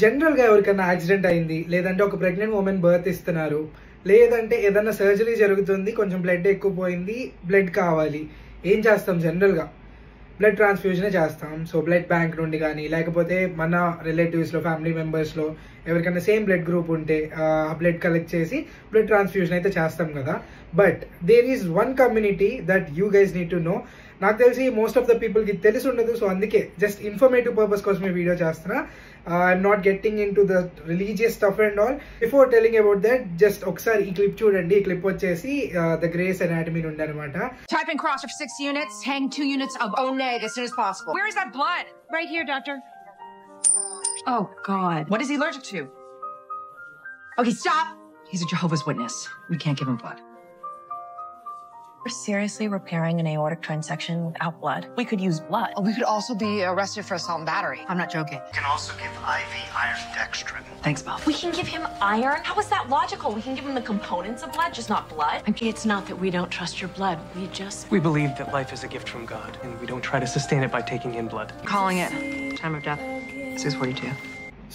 General గా ఎవరికైనా accident అయింది, లేదంటే ఒక ప్రెగ్నెంట్ ఉమెన్ బర్త్ ఇస్తున్నారు, లేదంటే ఏదైనా సర్జరీ జరుగుతుంది, కొంచెం బ్లడ్ ఎక్కువ పోయింది, బ్లడ్ కావాలి, ఏం చేస్తాం? జనరల్ గా బ్లడ్ ట్రాన్స్ఫ్యూజనే చేస్తాం. సో బ్లడ్ బ్యాంక్ నుండి కానీ, లేకపోతే మన రిలేటివ్స్ లో, ఫ్యామిలీ మెంబర్స్ లో ఎవరికైనా సేమ్ బ్లడ్ గ్రూప్ ఉంటే ఆ బ్లడ్ కలెక్ట్ చేసి బ్లడ్ ట్రాన్స్ఫ్యూజన్ అయితే చేస్తాం కదా. But there is one community that you guys need to know. నాకు తెలిసి మోస్ట్ ఆఫ్ ద పీపుల్ కి తెలిసి ఉండదు. సో అందుకే జస్ట్ ఇన్ఫర్మేటివ్ పర్పస్ కోసం ఈ వీడియో చేస్తున్నా. I'm not getting in to the religious stuff and all. Before telling about that, just ఒకసారి ఈ క్లిప్ చూడండి. ఈ క్లిప్ వచ్చేసి ద గ్రేస్ అనాటమీ నుండి అనమాట. Type in cross for 6 units, hang 2 units of Oneg as soon as possible. Where is that blood? Right here, doctor. Oh, God. What is he allergic to? Okay, stop. He's a Jehovah's Witness. We can't give him blood. We're seriously repairing an aortic transection without blood. We could use blood. Oh, we could also be arrested for assault and battery. I'm not joking. You can also give IV iron dextrin. Thanks, Bob. We can give him iron? How is that logical? We can give him the components of blood, just not blood? It's not that we don't trust your blood. We believe that life is a gift from God, and we don't try to sustain it by taking in blood. Calling it. Time of death. 6:42.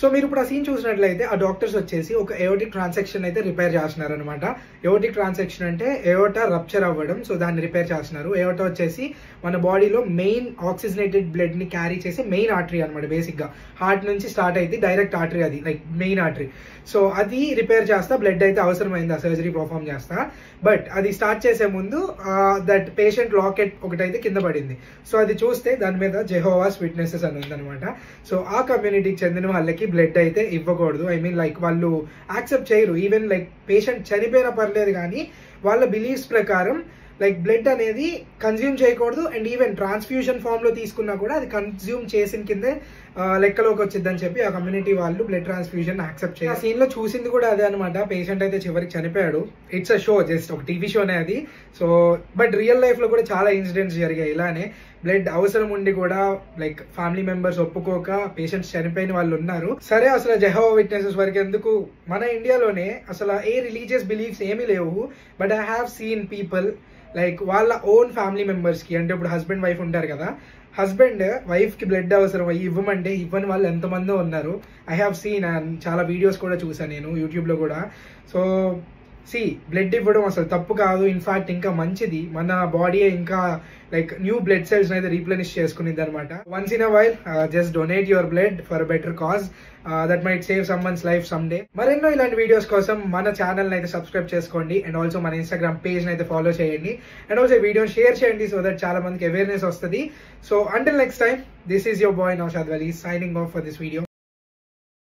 So మీరు ఇప్పుడు ఆ scene చూసినట్లయితే ఆ doctors వచ్చేసి ఒక ఎయోటిక్ transaction అయితే repair చేస్తున్నారు అనమాట. ఎయోటిక్ ట్రాన్సాక్షన్ అంటే ఎయోటా రప్చర్ అవ్వడం. సో దాన్ని రిపేర్ చేస్తున్నారు. ఎయోటా వచ్చేసి మన బాడీలో మెయిన్ ఆక్సిజనేటెడ్ బ్లడ్ ని క్యారీ చేసే మెయిన్ ఆర్టరీ అనమాట. బేసిక్ గా హార్ట్ నుంచి స్టార్ట్ అయితే డైరెక్ట్ ఆర్టరీ, అది లైక్ మెయిన్ ఆర్టరీ. సో అది రిపేర్ చేస్తా, బ్లడ్ అయితే అవసరమైంది ఆ సర్జరీ పర్ఫామ్ చేస్తా. బట్ అది స్టార్ట్ చేసే ముందు దట్ పేషెంట్ లాకెట్ ఒకటైతే కింద పడింది. సో అది చూస్తే దాని మీద జెహోవాస్ విట్నెసెస్ అని ఉందనమాట. సో ఆ కమ్యూనిటీకి చెందిన వాళ్ళకి బ్లడ్ అయితే ఇవ్వకూడదు. ఐ మీన్ లైక్ వాళ్ళు యాక్సెప్ట్ చేయరు. ఈవెన్ లైక్ పేషెంట్ చనిపోయినా పర్లేదు, కానీ వాళ్ళ బిలీఫ్స్ ప్రకారం లైక్ బ్లడ్ అనేది కన్జ్యూమ్ చేయకూడదు. అండ్ ఈవెన్ ట్రాన్స్ఫ్యూషన్ ఫామ్ లో తీసుకున్నా కూడా అది కన్జ్యూమ్ చేసిన కిందే లెక్కలోకి వచ్చిందని చెప్పి ఆ కమ్యూనిటీ వాళ్ళు బ్లడ్ ట్రాన్స్ఫ్యూజన్ యాక్సెప్ట్ చేయాలి. ఆ సీన్ లో చూసింది కూడా అదే అనమాట. పేషెంట్ అయితే చివరికి చనిపోయాడు. ఇట్స్ అ షో, జస్ట్ ఒక టీవీ షోనే అది. సో బట్ రియల్ లైఫ్ లో కూడా చాలా ఇన్సిడెంట్స్ జరిగాయి ఇలానే. బ్లడ్ అవసరం ఉండి కూడా లైక్ ఫ్యామిలీ మెంబర్స్ ఒప్పుకోక పేషెంట్స్ చనిపోయిన వాళ్ళు ఉన్నారు. సరే, అసలు జెహోవా విట్నెసెస్ వరకు ఎందుకు, మన ఇండియాలోనే అసలు ఏ రిలీజియస్ బిలీఫ్స్ ఏమీ లేవు. But I have seen people like వాళ్ళ ఓన్ ఫ్యామిలీ మెంబర్స్ కి, అంటే ఇప్పుడు హస్బెండ్ వైఫ్ ఉంటారు కదా, హస్బెండ్ వైఫ్ కి బ్లడ్ అవసరం అయ్యి ఇవ్వమంటే ఇవ్వని వాళ్ళు ఎంతమందో ఉన్నారు. ఐ హ్యావ్ సీన్, చాలా వీడియోస్ కూడా చూసాను నేను యూట్యూబ్ లో కూడా. సో బ్లడ్ ఇవ్వడం అసలు తప్పు కాదు. ఇన్ఫాక్ట్ ఇంకా మంచిది. మన బాడీ ఇంకా లైక్ న్యూ బ్లడ్ సెల్స్ అయితే రీప్లెనిష్ చేసుకునేది అనమాట. Once in a while just donate your blood for better cause. That might save someone's life some day. మరెన్నో ఇలాంటి వీడియోస్ కోసం మన ఛానల్ అయితే సబ్స్క్రైబ్ చేసుకోండి. అండ్ ఆల్సో మన ఇన్స్టాగ్రామ్ పేజ్ అయితే ఫాలో చేయండి. అండ్ ఆల్సో వీడియోని షేర్ చేయండి సో దట్ చాలా మందికి అవేర్నెస్ వస్తుంది. So until next time, this is your boy Naushad Wali signing off for this video.